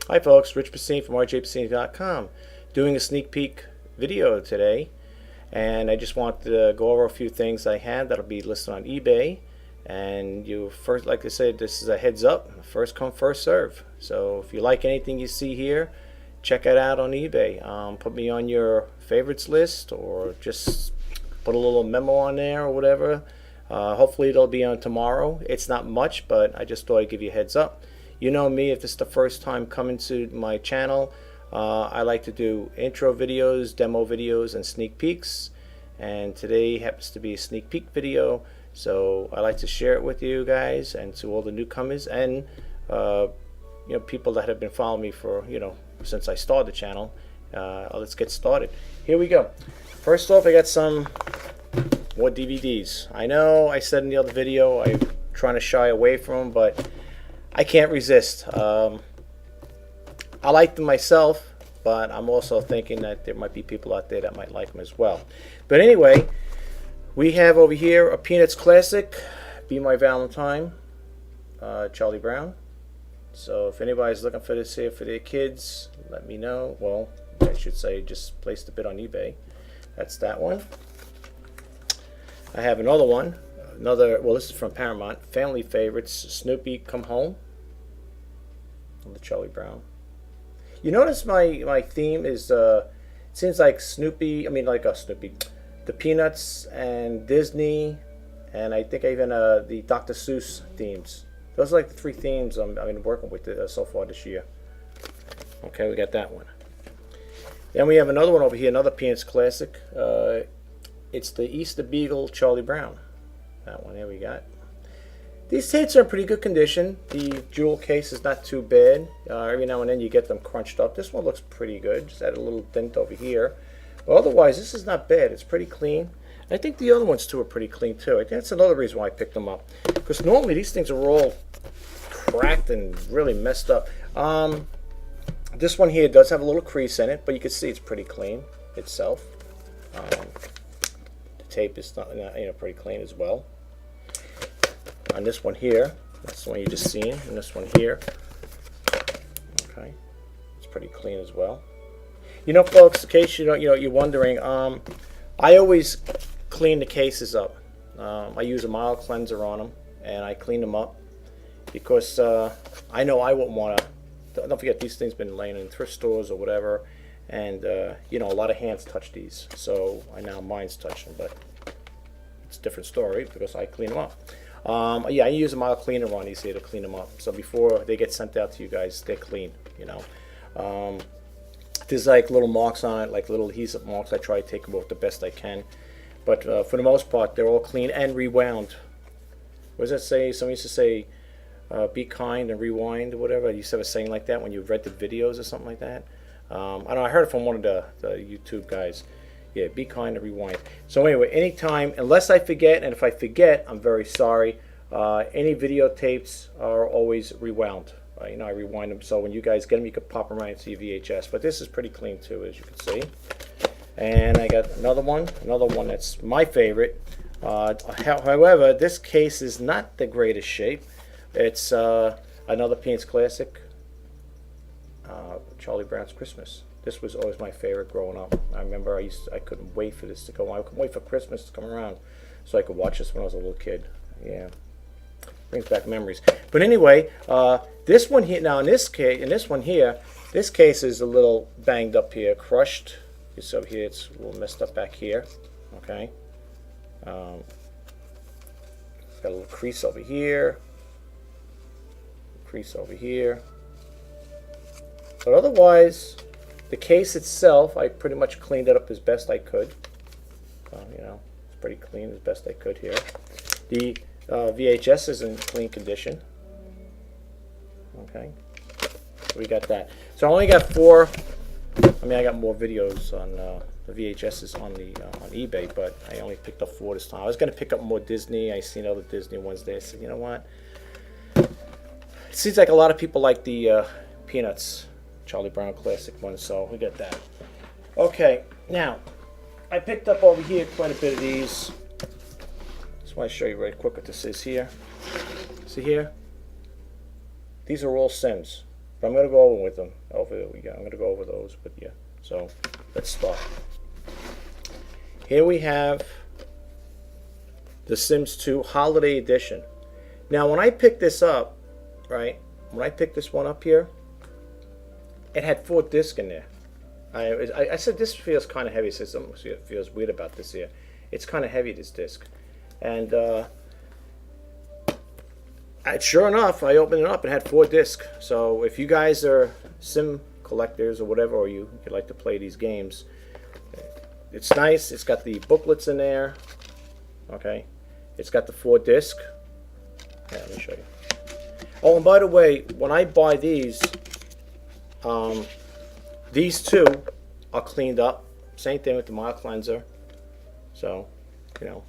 Hi folks, Rich Pasini from rjpasini.com, doing a sneak peek video today, and I just want to go over a few things I had that'll be listed on eBay. And you first, like I said, this is a heads up, first come first serve. So if you like anything you see here, check it out on eBay. Put me on your favorites list, or just put a little memo on there or whatever. Hopefully it'll be on tomorrow. It's not much, but I just thought I'd give you a heads up. You know me, if this is the first time coming to my channel, I like to do intro videos, demo videos, and sneak peeks. And today happens to be a sneak peek video, so I like to share it with you guys and to all the newcomers and people that have been following me for since I started the channel. Let's get started. Here we go. First off, I got some more DVDs. I know I said in the other video I'm trying to shy away from them, but I can't resist. I like them myself, but I'm also thinking that there might be people out there that might like them as well. But anyway, we have over here a Peanuts classic, Be My Valentine, Charlie Brown. So if anybody's looking for this here for their kids, let me know. Well, I should say just place the bid on eBay. That's that one. I have another one. Well, this is from Paramount. Family favorites, Snoopy Come Home. The Charlie Brown. You notice my theme is it seems like Snoopy, the Peanuts and Disney, and I think even the Dr. Seuss themes. Those are like the three themes I've been working with so far this year. Okay, we got that one. Then we have another one over here, another Peanuts classic. It's the Easter Beagle Charlie Brown. That one there we got. These tapes are in pretty good condition. The jewel case is not too bad. Every now and then you get them crunched up. This one looks pretty good. Just add a little dent over here. But otherwise, this is not bad. It's pretty clean. I think the other ones too are pretty clean too. I think that's another reason why I picked them up. Because normally these things are all cracked and really messed up. This one here does have a little crease in it, but you can see it's pretty clean itself. The tape is not, pretty clean as well. On this one here, that's the one you just seen, and this one here, okay, it's pretty clean as well. Folks, in case you're wondering, I always clean the cases up. I use a mild cleanser on them, and I clean them up because I know I wouldn't want to. Don't forget, these things been laying in thrift stores or whatever, and a lot of hands touch these. So I know mine's touching, but it's a different story because I clean them up. I use a mild cleaner on these here to clean them up. So before they get sent out to you guys, they're clean. There's like little marks on it, like little adhesive marks. I try to take them off the best I can. But for the most part, they're all clean and rewound. What does that say? Someone used to say, be kind and rewind or whatever. I used to have a saying like that when you rented videos or something like that. I don't know, I heard it from one of the YouTube guys. Yeah, be kind and rewind. So anyway, anytime, unless I forget, and if I forget, I'm very sorry. Any videotapes are always rewound. I rewind them, so when you guys get them, you can pop them right into your VHS. But this is pretty clean too, as you can see. And I got another one that's my favorite. However, this case is not the greatest shape. It's another Peanuts classic, Charlie Brown's Christmas. This was always my favorite growing up. I remember I couldn't wait for this to go on. I couldn't wait for Christmas to come around so I could watch this when I was a little kid. Yeah, brings back memories. But anyway, this one here, now in this one here, this case is a little banged up here, crushed. So here it's a little messed up back here. Okay, it's got a little crease over here, crease over here. But otherwise, the case itself, I pretty much cleaned it up as best I could. It's pretty clean as best I could here. The VHS is in clean condition. Okay, so we got that. So I only got 4. I got more videos on the VHSs on eBay, but I only picked up 4 this time. I was going to pick up more Disney. I seen other Disney ones there. I said, you know what? It seems like a lot of people like the Peanuts Charlie Brown classic one, so we got that. Okay, now I picked up over here quite a bit of these. Just want to show you right quick what this is here. See here? These are all Sims. But I'm going to go over with them. I'm going to go over those with you. So let's start. Here we have the Sims 2 Holiday Edition. Now, when I picked this up, right? When I picked this one up here, it had 4 discs in there. I said this feels kind of heavy. So something feels weird about this here. It's kind of heavy, this disc. And sure enough, I opened it up and had 4 discs. So if you guys are sim collectors or whatever, or you like to play these games, it's nice. It's got the booklets in there. Okay, it's got the 4 discs. Yeah, let me show you. Oh, and by the way, when I buy these two are cleaned up. Same thing with the mild cleanser. So, you know,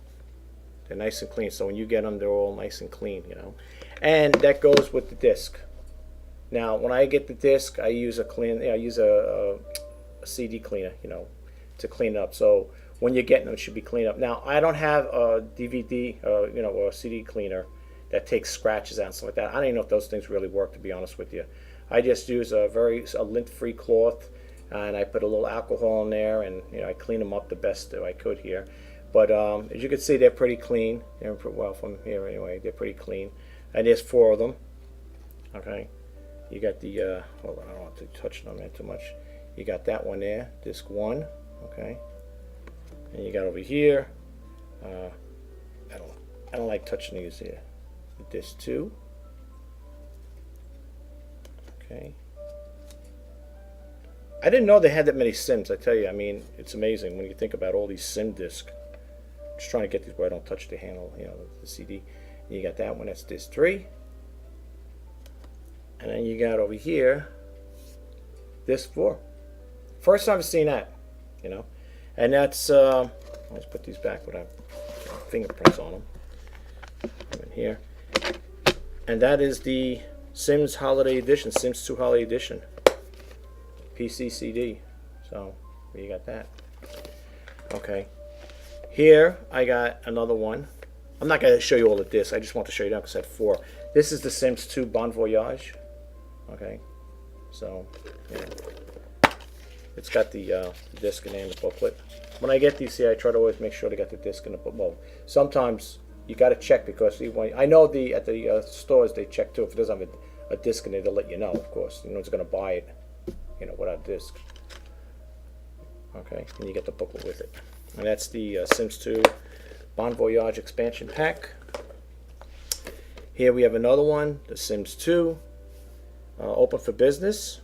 they're nice and clean. So when you get them, they're all nice and clean, you know. And that goes with the disc. Now, when I get the disc, I use a CD cleaner, you know, to clean it up. So when you're getting them, it should be cleaned up. Now, I don't have a DVD, you know, or a CD cleaner that takes scratches out and stuff like that. I don't even know if those things really work, to be honest with you. I just use a lint-free cloth, and I put a little alcohol in there, and you know, I clean them up the best that I could here. But as you can see, they're pretty clean. They're well from here anyway. They're pretty clean, and there's 4 of them. Okay, you got the hold on, I don't want to touch them too much. You got that one there, disc 1. Okay, and you got over here. I don't like touching these here. Disc 2. Okay. I didn't know they had that many Sims, I tell you. I mean, it's amazing when you think about all these Sim discs. I'm just trying to get these where I don't touch the handle, you know, the CD. And you got that one, that's disc 3. And then you got over here, disc 4. First time I've seen that, you know. And that's, let's put these back without fingerprints on them. In here. And that is the Sims Holiday Edition, Sims 2 Holiday Edition. PC CD. So, where you got that? Okay. Here, I got another one. I'm not going to show you all the discs. I just want to show you that because I had 4. This is the Sims 2 Bon Voyage. Okay. So, yeah. It's got the disc in there and the booklet. When I get these here, I try to always make sure they got the disc in the booklet. Well, sometimes you got to check because I know at the stores they check too. If it doesn't have a disc in it, they'll let you know. Of course, you know it's going to buy it, you know, without a disc. Okay, and you get the booklet with it. And that's the Sims 2 Bon Voyage expansion pack. Here we have another one, the Sims 2 Open for Business.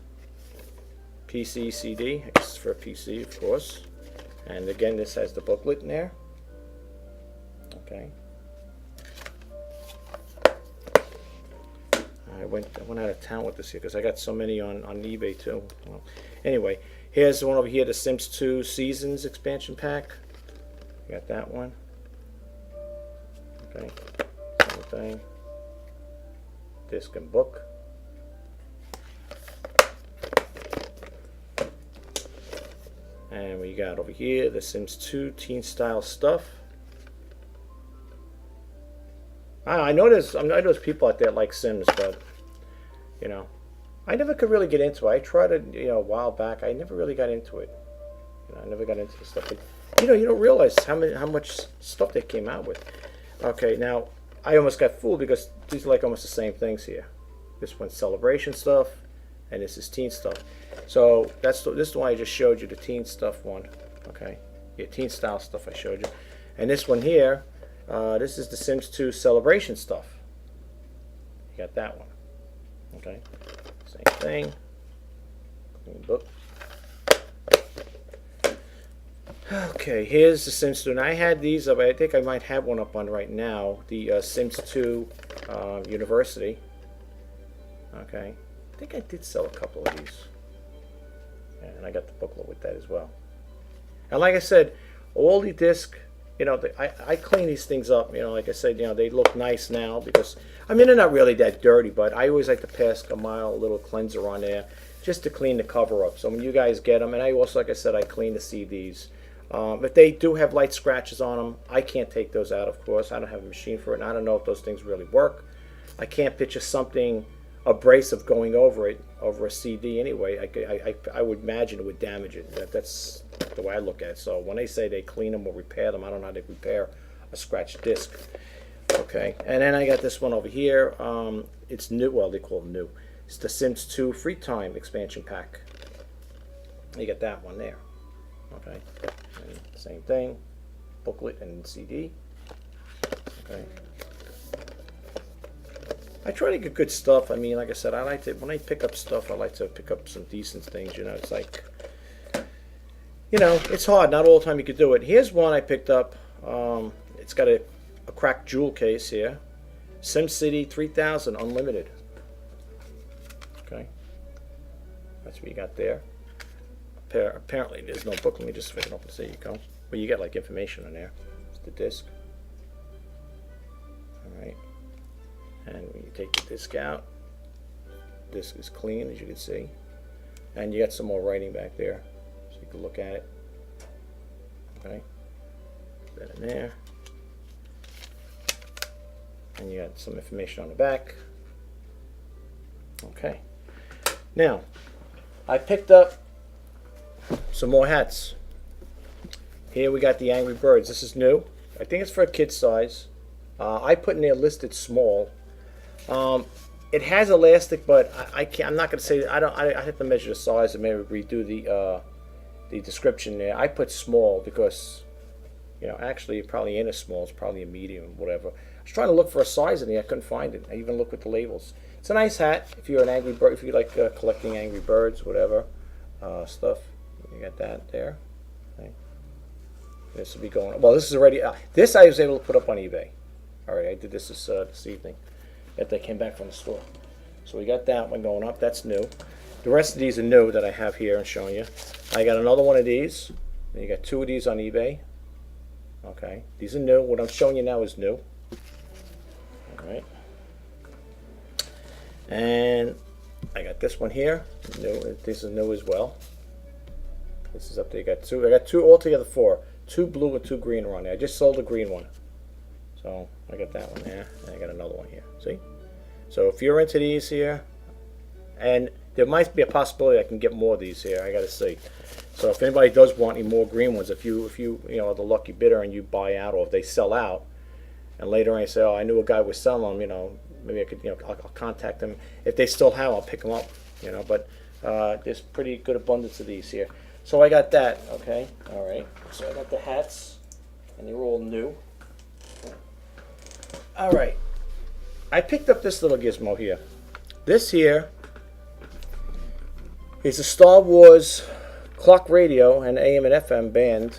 PC CD, I guess it's for a PC, of course. And again, this has the booklet in there. Okay. I went out of town with this here because I got so many on eBay too. Well, anyway, here's the one over here, the Sims 2 Seasons expansion pack. You got that one. Okay. Same thing. Disc and book. And we got over here the Sims 2 Teen Style Stuff. I know there's people out there that like Sims, but you know, I never could really get into it. I tried it, you know, a while back. I never really got into it. You know, I never got into the stuff. But, you know, you don't realize how much stuff they came out with. Okay, now I almost got fooled because these are like almost the same things here. This one's celebration stuff, and this is teen stuff. So this is the one I just showed you, the teen stuff one. Okay, yeah, teen style stuff I showed you, and this one here. This is the Sims 2 celebration stuff. You got that one. Okay, same thing. Book. Okay, here's the Sims 2. And I had these up. I think I might have one up on right now. The Sims 2 University. Okay, I think I did sell a couple of these. And I got the booklet with that as well. And like I said, all the discs, you know, I clean these things up. You know, like I said, you know, they look nice now because, I mean, they're not really that dirty, but I always like to pass a mild little cleanser on there just to clean the cover up. So when you guys get them, and I also, like I said, I clean the CDs. If they do have light scratches on them, I can't take those out, of course. I don't have a machine for it, and I don't know if those things really work. I can't picture something abrasive going over it, over a CD anyway, I would imagine it would damage it. That's the way I look at it. So when they say they clean them or repair them, I don't know how they repair a scratched disc. Okay, and then I got this one over here. It's new. Well, they call it new. It's the Sims 2 Free Time expansion pack. You get that one there. Okay, and same thing, booklet and CD. Okay. I try to get good stuff. I mean, like I said, I like to, when I pick up stuff, I like to pick up some decent things, you know. It's like, you know, it's hard. Not all the time you could do it. Here's one I picked up. It's got a cracked jewel case here. SimCity 3000 Unlimited. Okay. That's what you got there. Apparently, there's no book. Let me just open it up. There you go. But you get, like, information on there. It's the disc. All right. And when you take the disc out, disc is clean, as you can see, and you got some more writing back there, so you can look at it. Okay, put that in there, and you got some information on the back. Okay, now I picked up some more hats. Here we got the Angry Birds. This is new. I think it's for a kid's size. I put in there listed small. It has elastic, but I can't. I'm not going to say. I have to measure the size and maybe redo the description there. I put small because, you know, actually it probably ain't a small. It's probably a medium, whatever. I was trying to look for a size in there. I couldn't find it. I even looked with the labels. It's a nice hat if you're an Angry Bird. If you like collecting Angry Birds, whatever stuff. You got that there. Okay. This will be going. Well, this is already. This I was able to put up on eBay. All right, I did this this evening. That they came back from the store. So we got that one going up. That's new. The rest of these are new that I have here and showing you. I got another one of these. And you got two of these on eBay. Okay, these are new. What I'm showing you now is new. All right. And I got this one here. New. This is new as well. This is up there. You got two. I got two altogether, four. Two blue and two green are on there. I just sold the green one. So I got that one there, and I got another one here. See? So if you're into these here, and there might be a possibility I can get more of these here. I got to see. So if anybody does want any more green ones, if you know are the lucky bidder and you buy out, or if they sell out, and later on you say, oh, I knew a guy was selling them, you know, maybe I could, you know, I'll contact them. If they still have, I'll pick them up, you know. But there's pretty good abundance of these here. So I got that. Okay. All right. So I got the hats, and they're all new. Alright, I picked up this little gizmo here. This here is a Star Wars clock radio and AM and FM band.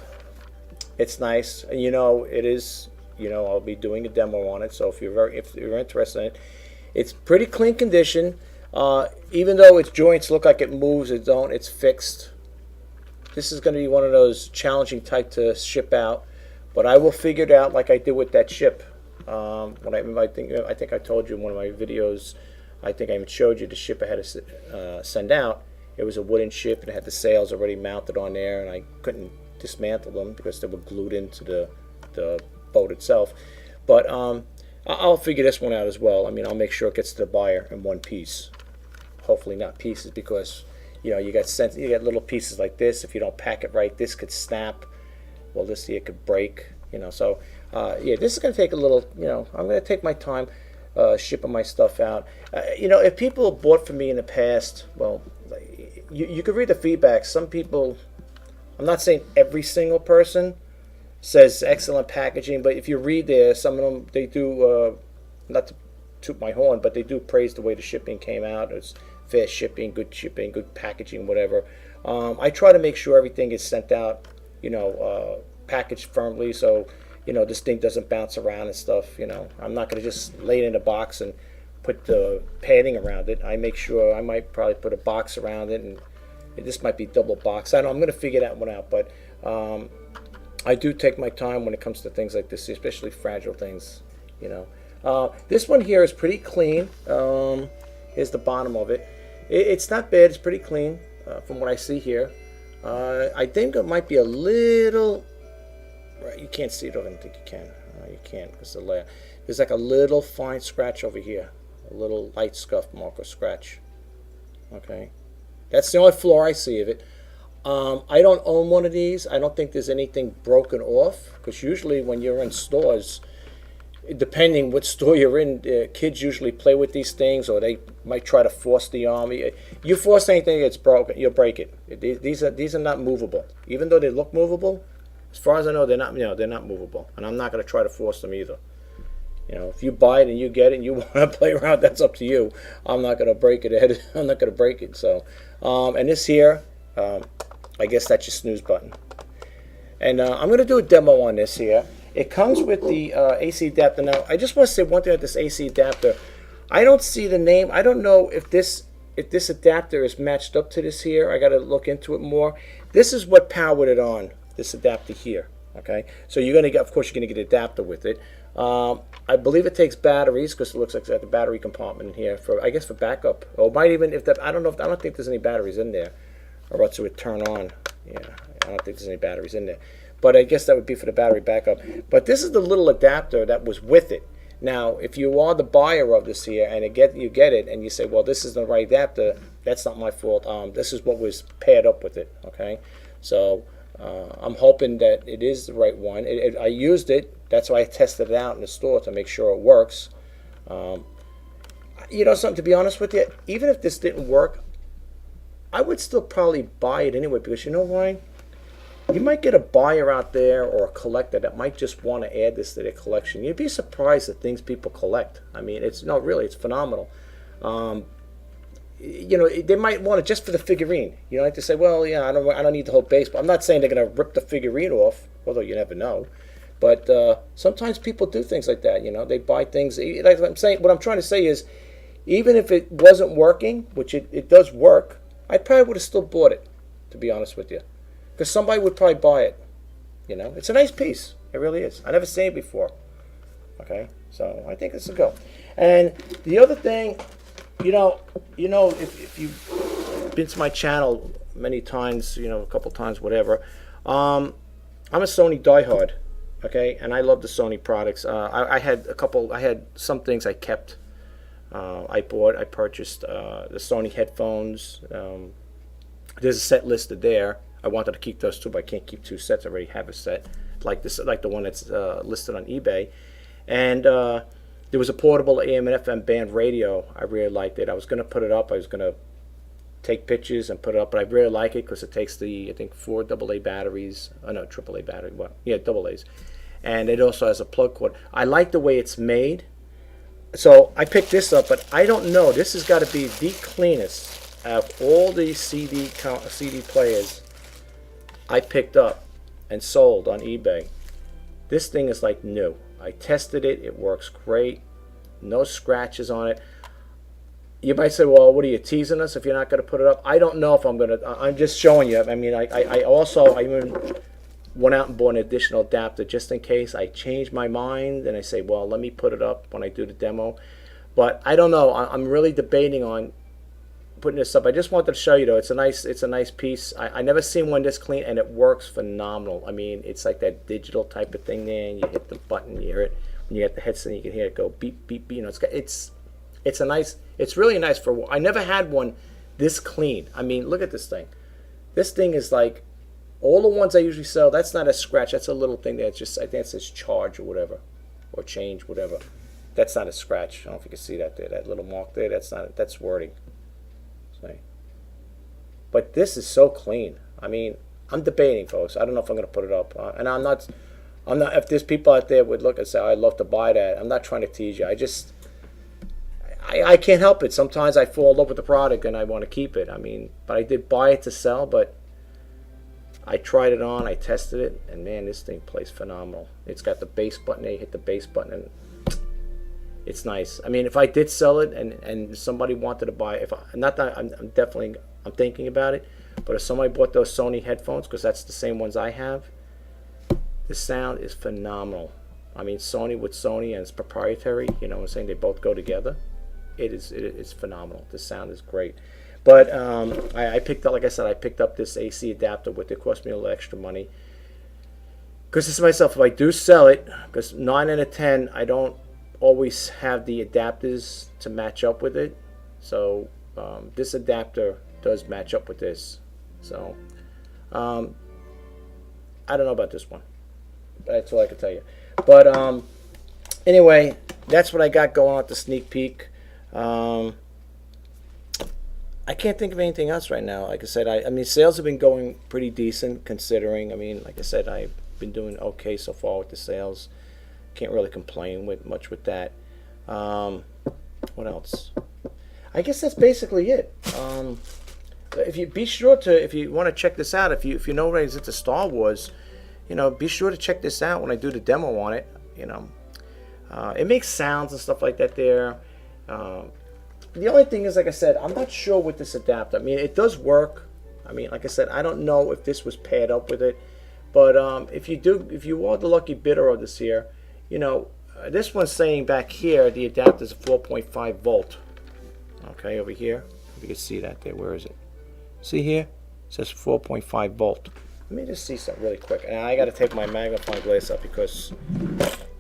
It's nice, and you know it is. You know, I'll be doing a demo on it. So if you're interested in it, it's pretty clean condition. Even though its joints look like it moves, it don't. It's fixed. This is going to be one of those challenging type to ship out, but I will figure it out like I did with that ship. I think I told you in one of my videos, I think I even showed you the ship I had to send out. It was a wooden ship and it had the sails already mounted on there, and I couldn't dismantle them because they were glued into the boat itself. But I'll figure this one out as well. I mean, I'll make sure it gets to the buyer in one piece. Hopefully not pieces, because you know you got little pieces like this. If you don't pack it right, this could snap. Well, this here could break. You know, so yeah, this is going to take a little, you know, I'm going to take my time shipping my stuff out. You know, if people bought from me in the past, well, you could read the feedback. Some people, I'm not saying every single person says excellent packaging, but if you read there, some of them, they do, not to toot my horn, but they do praise the way the shipping came out. It's fair shipping, good packaging, whatever. I try to make sure everything is sent out, you know, packaged firmly, so you know this thing doesn't bounce around and stuff. You know, I'm not going to just lay it in a box and put the padding around it. I make sure I might probably put a box around it, and this might be double box. I don't know. I'm going to figure that one out, but I do take my time when it comes to things like this, especially fragile things. You know, this one here is pretty clean. Here's the bottom of it. It's not bad. It's pretty clean from what I see here. I think it might be a little. Right, you can't see it. I don't think you can. You can't because the layer. There's like a little fine scratch over here. a little light scuff mark or scratch. Okay, that's the only flaw I see of it. I don't own one of these. I don't think there's anything broken off, because usually when you're in stores, depending what store you're in, kids usually play with these things, or they might try to force the arm. You force anything that's broken, you'll break it. These are not movable, even though they look movable. As far as I know, they're not. They're not movable, and I'm not going to try to force them either. If you buy it and you get it and you want to play around, that's up to you. I'm not going to break it. I'm not going to break it. So, and this here, I guess that's your snooze button. And I'm going to do a demo on this here. It comes with the AC adapter. Now, I just want to say one thing about this AC adapter. I don't see the name. I don't know if this adapter is matched up to this here. I got to look into it more. This is what powered it on, this adapter here. Okay, so you're going to get, of course, you're going to get an adapter with it. I believe it takes batteries, because it looks like it's got the battery compartment in here for, I guess, for backup. Or it might even, if that, I don't think there's any batteries in there, or else it would turn on. Yeah, I don't think there's any batteries in there. But I guess that would be for the battery backup. But this is the little adapter that was with it. Now, if you are the buyer of this here and you get it and you say, well, this is the right adapter, that's not my fault. This is what was paired up with it. Okay, so I'm hoping that it is the right one. I used it. That's why I tested it out in the store to make sure it works. Something, to be honest with you, even if this didn't work, I would still probably buy it anyway, because you know why? You might get a buyer out there or a collector that might just want to add this to their collection. You'd be surprised at things people collect. I mean, it's phenomenal. They might want it just for the figurine. Like to say, well, yeah, I don't need the whole base. But I'm not saying they're going to rip the figurine off, although you never know. But sometimes people do things like that. They buy things. Like I'm saying, what I'm trying to say is, even if it wasn't working, which it does work, I probably would have still bought it, to be honest with you. Because somebody would probably buy it. It's a nice piece. It really is. I never seen it before. Okay, so I think it's a go. And the other thing, if you've been to my channel many times, a couple times, whatever, I'm a Sony diehard. Okay, and I love the Sony products. I had some things I kept. I purchased the Sony headphones. There's a set listed there. I wanted to keep those two, but I can't keep two sets. I already have a set like the one that's listed on eBay. And there was a portable AM and FM band radio. I really liked it. I was going to put it up. I was going to take pictures and put it up, but I really like it because it takes I think 4 AA batteries. Oh no, AAA battery. Well, yeah, AA's. And it also has a plug cord. I like the way it's made. So I picked this up, but I don't know. This has got to be the cleanest out of all these CD players I picked up and sold on eBay. This thing is like new. I tested it. It works great. No scratches on it. You might say, well, what are you, teasing us if you're not going to put it up? I don't know if I'm going to. I'm just showing you. I mean, I even went out and bought an additional adapter just in case I change my mind and I say, well, let me put it up when I do the demo. But I don't know. I'm really debating on putting this up. I just wanted to show you, though. It's a nice piece. I never seen one this clean, and it works phenomenal. I mean, it's like that digital type of thing there, and you hit the button, you hear it. When you get the headset, you can hear it go beep, beep, beep. It's really nice for. I never had one this clean. I mean, look at this thing. This thing is like all the ones I usually sell. That's not a scratch. That's a little thing that's just, I think it says charge or whatever, or change, whatever. That's not a scratch. I don't know if you can see that there. That little mark there. That's wording. But this is so clean. I mean, I'm debating, folks. I don't know if I'm going to put it up. And I'm not. If there's people out there would look and say, I'd love to buy that. I'm not trying to tease you. I can't help it. Sometimes I fall in love with the product and I want to keep it. I mean, but I did buy it to sell. But I tried it on. I tested it, and man, this thing plays phenomenal. It's got the bass button. You hit the bass button, and it's nice. I mean, if I did sell it and somebody wanted to buy it, I'm thinking about it, but if somebody bought those Sony headphones, because that's the same ones I have, the sound is phenomenal. I mean, Sony with Sony, and it's proprietary, what I'm saying, they both go together. It's phenomenal. The sound is great. But I picked up, like I said, I picked up this AC adapter with it. It cost me a little extra money. Because this is myself, if I do sell it, because 9 out of 10, I don't always have the adapters to match up with it. So this adapter does match up with this. So I don't know about this one. That's all I can tell you. But anyway, that's what I got going on at the sneak peek. I can't think of anything else right now. Like I said, I mean, sales have been going pretty decent considering. I mean, like I said, I've been doing okay so far with the sales. Can't really complain much with that. What else? I guess that's basically it. If you be sure to, if you want to check this out, if you know anybody's into Star Wars, you know, be sure to check this out when I do the demo on it. You know, it makes sounds and stuff like that there. The only thing is, like I said, I'm not sure with this adapter. I mean, it does work. I mean, like I said, I don't know if this was paired up with it, but if you are the lucky bidder of this here, you know, this one's saying back here the adapter is a 4.5 volt. Okay, over here, you can see that there. Where is it? See here? It says 4.5 volt. Let me just see something really quick. And I got to take my magnifying glass up because,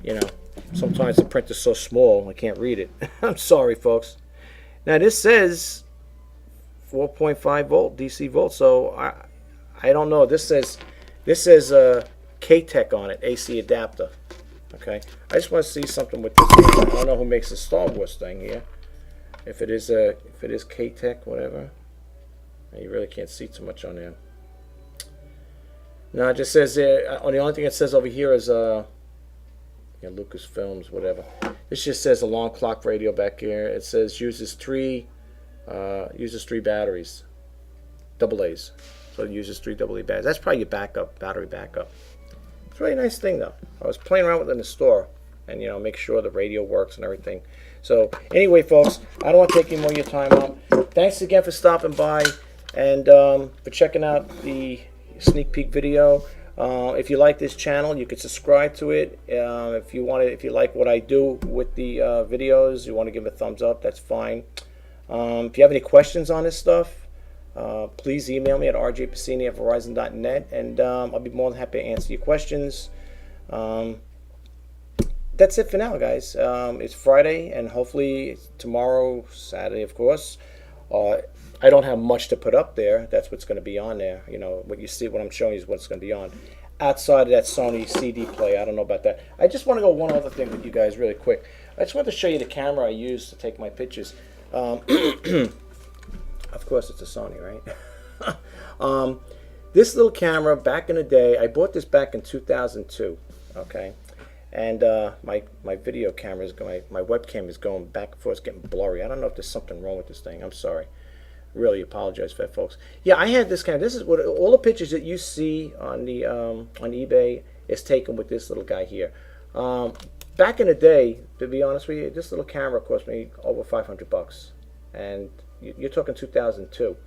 you know, sometimes the print is so small I can't read it. I'm sorry, folks. Now this says 4.5 volt DC volt, so I don't know. This says K-Tech on it, AC adapter. Okay, I just want to see something with this thing. I don't know who makes the Star Wars thing here. If it is K-Tech, whatever. You really can't see too much on there. No, it just says the only thing it says over here is Lucasfilms, whatever. This just says alarm clock radio back here. It says uses three batteries, AA's. So it uses 3 AA batteries. That's probably your battery backup. It's a really nice thing though. I was playing around with it in the store, and you know, make sure the radio works and everything. So anyway, folks, I don't want to take any more of your time up. Thanks again for stopping by and for checking out the sneak peek video. If you like this channel, you can subscribe to it. If you like what I do with the videos, you want to give it a thumbs up, that's fine. If you have any questions on this stuff, please email me at rjpasini@verizon.net, and I'll be more than happy to answer your questions. That's it for now, guys. It's Friday, and hopefully tomorrow, Saturday, of course. I don't have much to put up there. That's what's going to be on there. You know, what you see, what I'm showing you is what's going to be on. Outside of that Sony CD player, I don't know about that. I just want to go one other thing with you guys really quick. I just want to show you the camera I use to take my pictures. Of course, it's a Sony, right? This little camera, back in the day, I bought this back in 2002, okay? And my video camera is going, my webcam is going back and forth. It's getting blurry. I don't know if there's something wrong with this thing. I'm sorry. Really apologize for that, folks. Yeah, I had this camera. This is what all the pictures that you see on the on eBay is taken with this little guy here. Back in the day, to be honest with you, this little camera cost me over $500, and you're talking 2002.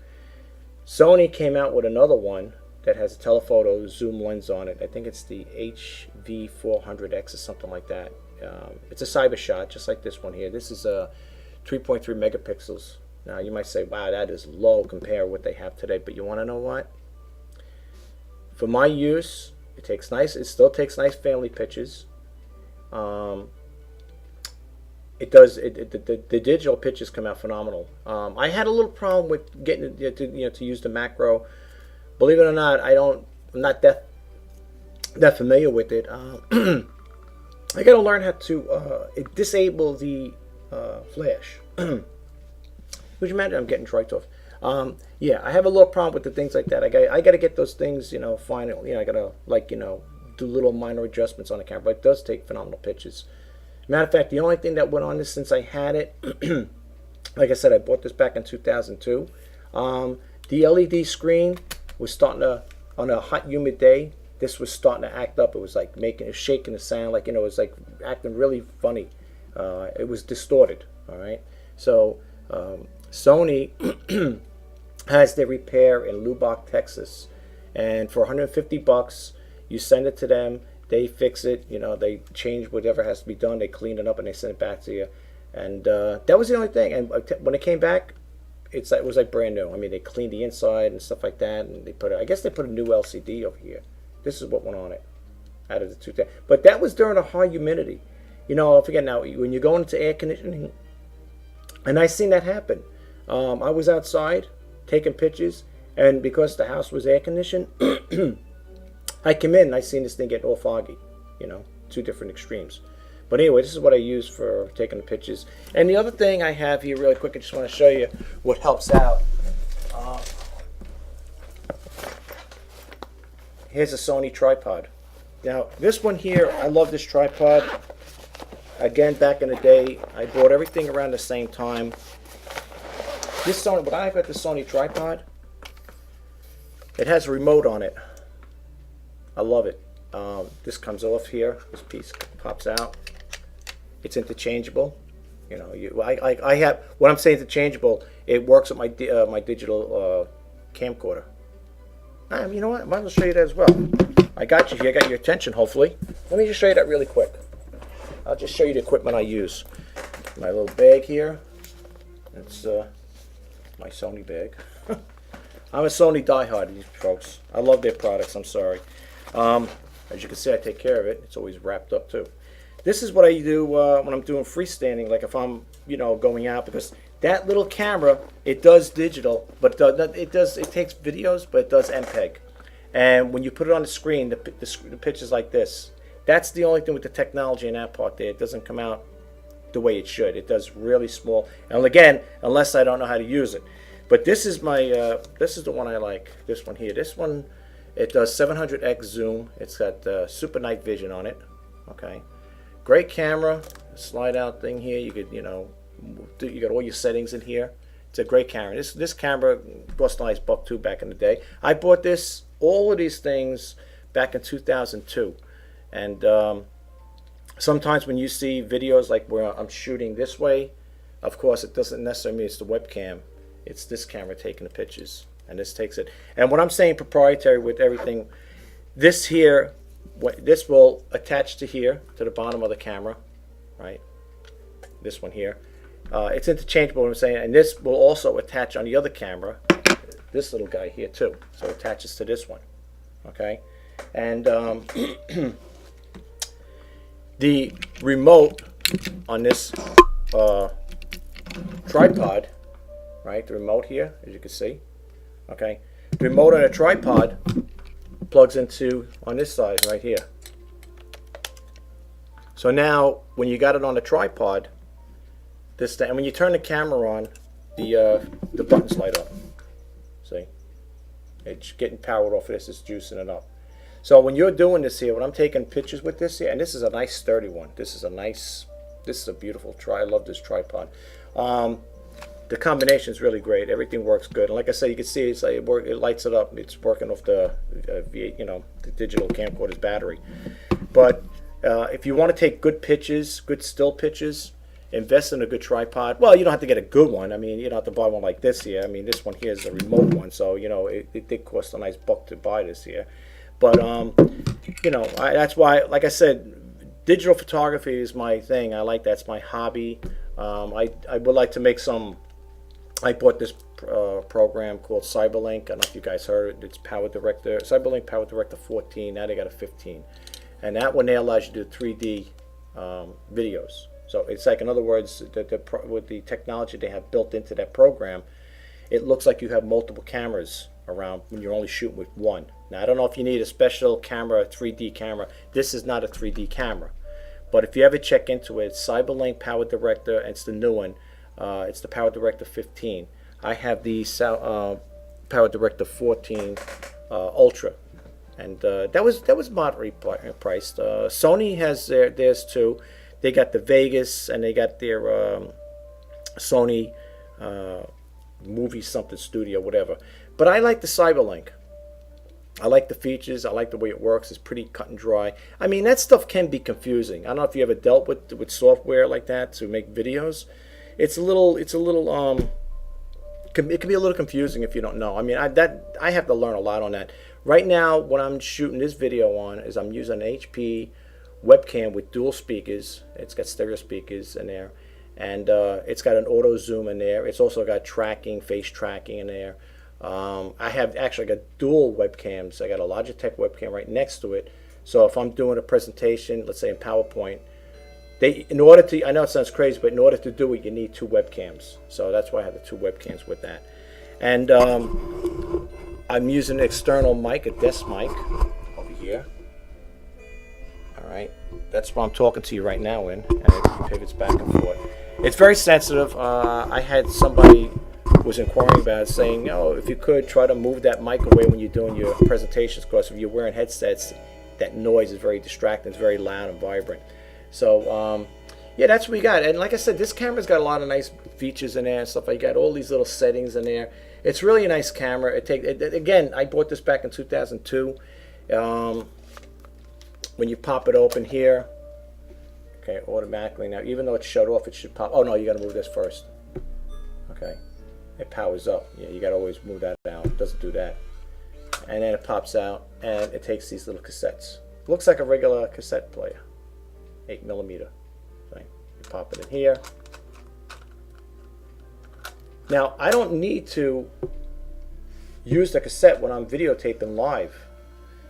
Sony came out with another one that has a telephoto zoom lens on it. I think it's the HV400X or something like that. It's a cyber shot, just like this one here. This is a 3.3 megapixels. Now you might say, wow, that is low compared to what they have today. But you want to know what? For my use, it still takes nice family pictures. The digital pictures come out phenomenal. I had a little problem with getting it to use the macro. Believe it or not, I'm not that familiar with it. I got to learn how to disable the flash. Would you imagine I'm getting triked off? Yeah, I have a little problem with the things like that. I got to get those things, final. I got to do little minor adjustments on the camera. But it does take phenomenal pictures. Matter of fact, the only thing that went on this since I had it, like I said, I bought this back in 2002. The LED screen was starting to, on a hot, humid day, this was starting to act up. It was like shaking the sound, it was like acting really funny. It was distorted. All right, so Sony has their repair in Lubbock, Texas, and for $150, you send it to them. They fix it, they change whatever has to be done. They clean it up and they send it back to you. And that was the only thing. And when it came back, it was like brand new. I mean, they cleaned the inside and stuff like that. And I guess they put a new LCD over here. This is what went on it out of the two. But that was during a high humidity. You know, don't forget now, when you go into air conditioning, and I seen that happen. I was outside taking pictures, and because the house was air conditioned, I came in and I seen this thing get all foggy. You know, two different extremes. But anyway, this is what I use for taking the pictures. And the other thing I have here really quick, I just want to show you what helps out. Here's a Sony Tripod. Now, this one here, I love this tripod. Again, back in the day, I bought everything around the same time. This Sony, when I got the Sony Tripod, it has a remote on it. I love it. This comes off here. This piece pops out. It's interchangeable. You know, I have, when I'm saying interchangeable, it works with my my digital camcorder. You know what? I might as well show you that as well. I got you here. I got your attention, hopefully. Let me just show you that really quick. I'll just show you the equipment I use. My little bag here. It's my Sony bag. I'm a Sony diehard, these folks. I love their products. I'm sorry. As you can see, I take care of it. It's always wrapped up too. This is what I do when I'm doing freestanding, like if I'm, you know, going out, because that little camera, it does digital, but it takes videos, but it does MPEG. And when you put it on the screen, the picture's like this. That's the only thing with the technology in that part there. It doesn't come out the way it should. It does really small. And again, unless I don't know how to use it. But this is my, this is the one I like. This one here. This one, it does 700x zoom. It's got super night vision on it. Okay. Great camera. Slide out thing here. You could, you know, you got all your settings in here. It's a great camera. This camera cost a nice $1 back in the day. I bought this, all of these things back in 2002. And sometimes when you see videos like where I'm shooting this way, of course it doesn't necessarily mean it's the webcam. It's this camera taking the pictures, and this takes it. And when I'm saying proprietary with everything, this here, this will attach to here, to the bottom of the camera, right? This one here. It's interchangeable, what I'm saying, and this will also attach on the other camera, this little guy here too. So it attaches to this one, okay? And the remote on this tripod, right, the remote here, as you can see, okay, the remote on a tripod plugs into on this side right here. So now when you got it on the tripod, this thing, and when you turn the camera on, the buttons light up. See, it's getting powered off of this, it's juicing it up. So when you're doing this here, when I'm taking pictures with this here, and this is a nice sturdy one, this is a beautiful I love this tripod. The combination is really great. Everything works good, and like I said, you can see it's like it lights it up. It's working off the V8, you know, the digital camcorder's battery. But if you want to take good pictures, good still pictures, invest in a good tripod. Well, you don't have to get a good one. I mean, you don't have to buy one like this here. I mean, this one here is a remote one, so you know it did cost a nice $1 to buy this here. But you know, that's why, like I said, digital photography is my thing. I like that's my hobby. I would like to make some. I bought this program called Cyberlink. I don't know if you guys heard it. It's PowerDirector, Cyberlink PowerDirector 14. Now they got a 15, and that one there allows you to do 3D videos. So it's like, in other words, with the technology they have built into that program, it looks like you have multiple cameras around when you're only shooting with one. Now I don't know if you need a special camera, a 3D camera. This is not a 3D camera, but if you ever check into it, it's Cyberlink PowerDirector, and it's the new one. It's the PowerDirector 15. I have the PowerDirector 14 Ultra, and that was moderately priced. Sony has theirs too. They got the Vegas, and they got their Sony movie something studio, whatever. But I like the Cyberlink. I like the features. I like the way it works. It's pretty cut and dry. I mean, that stuff can be confusing. I don't know if you ever dealt with software like that to make videos. It can be a little confusing if you don't know. I mean, I have to learn a lot on that. Right now, what I'm shooting this video on is I'm using an HP webcam with dual speakers. It's got stereo speakers in there, and it's got an auto zoom in there. It's also got tracking, face tracking in there. I have actually got dual webcams. I got a Logitech webcam right next to it. So if I'm doing a presentation, let's say in PowerPoint, in order to, I know it sounds crazy, but in order to do it, you need 2 webcams. So that's why I have the 2 webcams with that. And I'm using an external mic, a desk mic, over here. All right, that's what I'm talking to you right now in, and it pivots back and forth. It's very sensitive. I had somebody was inquiring about it, saying, oh, if you could try to move that mic away when you're doing your presentations, because if you're wearing headsets, that noise is very distracting. It's very loud and vibrant. So yeah, that's what we got. And like I said, this camera's got a lot of nice features in there and stuff. I got all these little settings in there. It's really a nice camera. Again, I bought this back in 2002. When you pop it open here, okay, automatically now, even though it's shut off, it should pop. Oh no, you got to move this first. Okay, it powers up. Yeah, you got to always move that down. It doesn't do that. And then it pops out, and it takes these little cassettes. Looks like a regular cassette player, 8mm. Okay. You pop it in here. Now, I don't need to use the cassette when I'm videotaping live,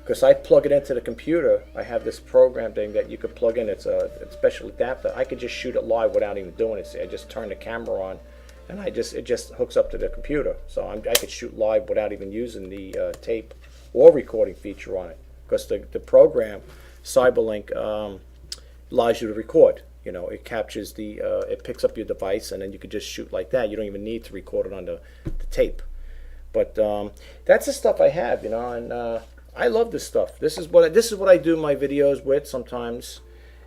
because I plug it into the computer. I have this program thing that you could plug in. It's a special adapter. I could just shoot it live without even doing it. So I just turn the camera on, and it just hooks up to the computer. So I could shoot live without even using the tape or recording feature on it, because the program Cyberlink allows you to record. You know, it captures it picks up your device, and then you can just shoot like that. You don't even need to record it on the tape. But that's the stuff I have, you know, and I love this stuff. This is what I do my videos with sometimes,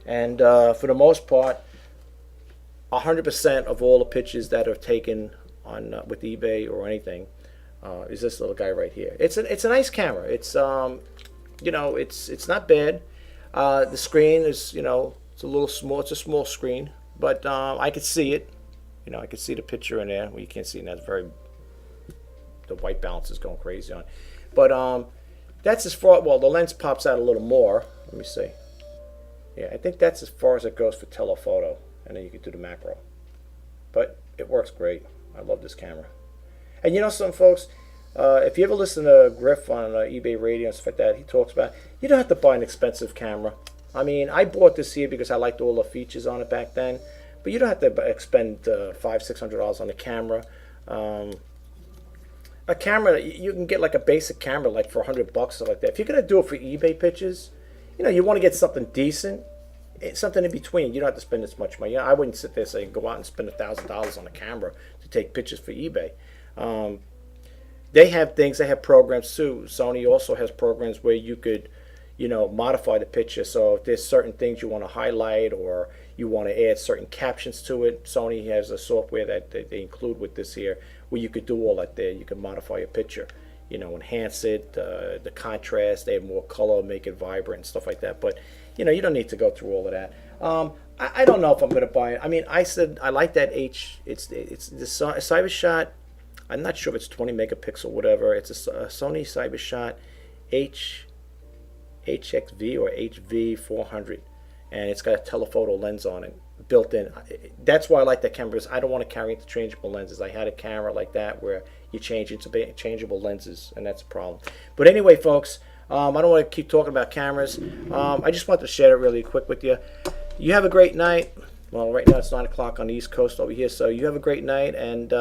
and for the most part, 100% of all the pictures that are taken on with eBay or anything is this little guy right here. It's a nice camera. It's you know, it's not bad. The screen is, you know, it's a little small. It's a small screen, but I could see it. You know, I could see the picture in there. Well, you can't see it. That's the white balance is going crazy on. But that's as far. Well, the lens pops out a little more. Let me see. Yeah, I think that's as far as it goes for telephoto, and then you can do the macro. But it works great. I love this camera. And you know something, folks? If you ever listen to Griff on eBay Radio and stuff like that, he talks about you don't have to buy an expensive camera. I mean, I bought this here because I liked all the features on it back then. But you don't have to spend $500-600 on a camera. A camera, you can get like a basic camera like for $100 or something like that. If you're going to do it for eBay pictures, you know, you want to get something decent. Something in between. You don't have to spend as much money. I wouldn't sit there saying go out and spend $1,000 on a camera to take pictures for eBay. They have things. They have programs too. Sony also has programs where you could, you know, modify the picture. So if there's certain things you want to highlight or you want to add certain captions to it, Sony has a software that they include with this here where you could do all that there. You can modify your picture, you know, enhance it, the contrast, add more color, make it vibrant and stuff like that. But you know, you don't need to go through all of that. I don't know if I'm going to buy it. I mean, I said I like that it's the CyberShot. I'm not sure if it's 20 megapixel, whatever. It's a Sony CyberShot HXV or HV400, and it's got a telephoto lens on it built in. That's why I like that camera, because I don't want to carry interchangeable lenses. I had a camera like that where you change interchangeable lenses, and that's a problem. But anyway, folks, I don't want to keep talking about cameras. I just wanted to share it really quick with you. You have a great night. Well, right now it's 9 o'clock on the East Coast over here, so you have a great night, and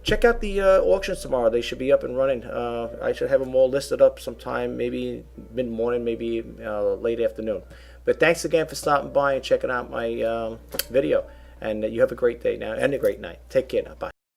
check out the auctions tomorrow. They should be up and running. I should have them all listed up sometime, maybe mid-morning, maybe late afternoon. But thanks again for stopping by and checking out my video. And you have a great day now and a great night. Take care now. Bye.